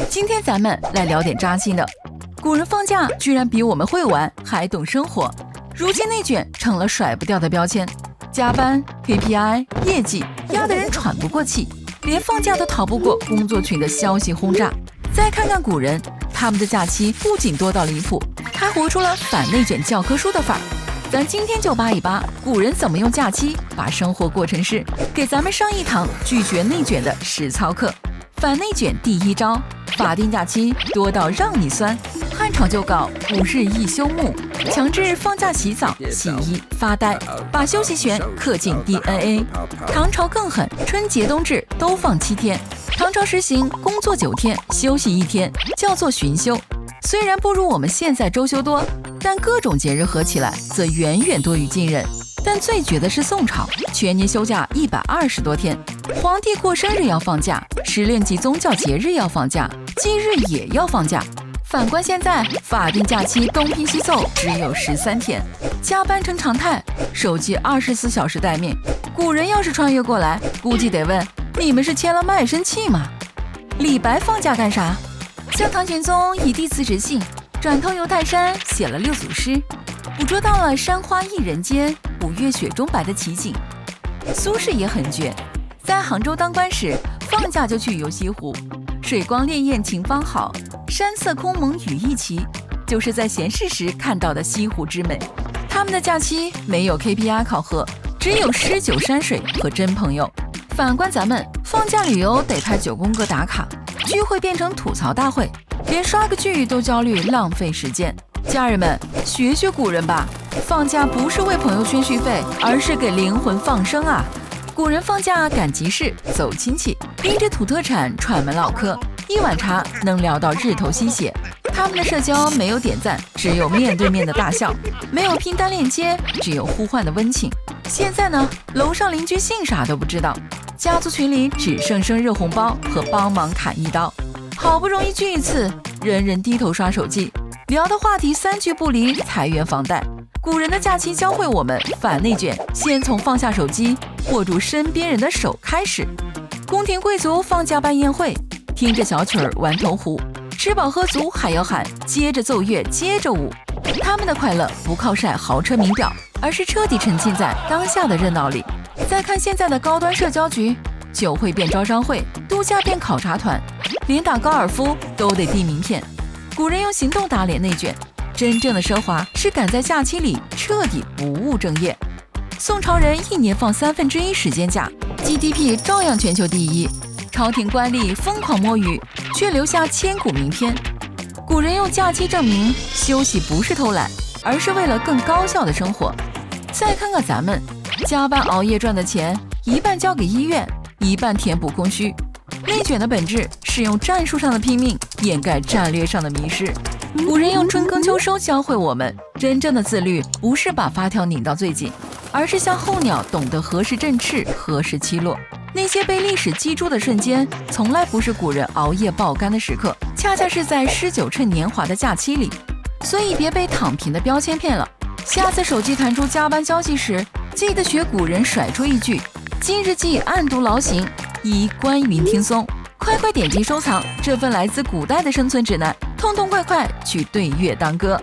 今天咱们来聊点扎心的。古人放假居然比我们会玩，还懂生活。如今内卷成了甩不掉的标签，加班、KPI、业绩压得人喘不过气，连放假都逃不过工作群的消息轰炸。再看看古人，他们的假期不仅多到离谱，还活出了反内卷教科书的范儿。咱今天就扒一扒古人怎么用假期把生活过成诗，给咱们上一堂拒绝内卷的实操课。反内卷第一招，法定假期多到让你酸。汉朝就告5日一休沐，强制放假洗澡、洗衣、发呆，把休息权刻进 DNA。唐朝更狠，春节冬至都放7天。唐朝实行工作9天，休息1天，叫做旬休。虽然不如我们现在周休多，但各种节日合起来则远远多于今人。但最绝的是宋朝，全年休假120多天，皇帝过生日要放假，10连级宗教节日要放假，忌日也要放假。反观现在，法定假期东拼西凑只有13天，加班成常态，手机24小时待命。古人要是穿越过来，估计得问：你们是签了卖身契吗？李白放假干啥？向唐玄宗以弟子执信，转投游泰山，写了6组诗，捕捉到了山花一人间，五月雪中白的奇景。苏轼也很绝，在杭州当官时，放假就去游西湖，水光潋滟晴方好，山色空蒙雨亦奇，就是在闲适时看到的西湖之美。他们的假期没有 KPI 考核，只有诗酒山水和真朋友。反观咱们，放假旅游得拍9宫格打卡，聚会变成吐槽大会，连刷个剧都焦虑浪费时间。家人们，学学古人吧，放假不是为朋友圈续费，而是给灵魂放生啊！古人放假赶集市、走亲戚，拎着土特产串门唠嗑，一碗茶能聊到日头西斜。他们的社交没有点赞，只有面对面的大笑；没有拼单链接，只有呼唤的温情。现在呢，楼上邻居姓啥都不知道，家族群里只剩生热红包和帮忙砍一刀。好不容易聚一次，人人低头刷手机，聊的话题3句不离裁员房贷。古人的假期教会我们反内卷，先从放下手机，握住身边人的手开始。宫廷贵族放假办宴会，听着小曲儿玩投壶，吃饱喝足还要喊，接着奏乐接着舞。他们的快乐不靠晒豪车名表，而是彻底沉浸在当下的热闹里。再看现在的高端社交局，酒会变招商会，度假变考察团，连打高尔夫都得递名片。古人用行动打脸内卷，真正的奢华是赶在假期里彻底不务正业。宋朝人1年放1/3时间假， GDP 照样全球第1，朝廷官吏疯狂摸鱼，却留下千古名篇。古人用假期证明休息不是偷懒，而是为了更高效的生活。再看看咱们，加班熬夜赚的钱，一半交给医院，一半填补空虚。内卷的本质是用战术上的拼命掩盖战略上的迷失。古人用春耕秋收教会我们，真正的自律不是把发条拧到最紧，而是像候鸟懂得何时振翅，何时栖落。那些被历史记住的瞬间，从来不是古人熬夜爆肝的时刻，恰恰是在诗酒趁年华的假期里。所以别被躺平的标签骗了，下次手机弹出加班消息时，记得学古人甩出一句：今日记暗读劳形，宜观云听松。快快点击收藏这份来自古代的生存指南，痛痛快快去对月当歌。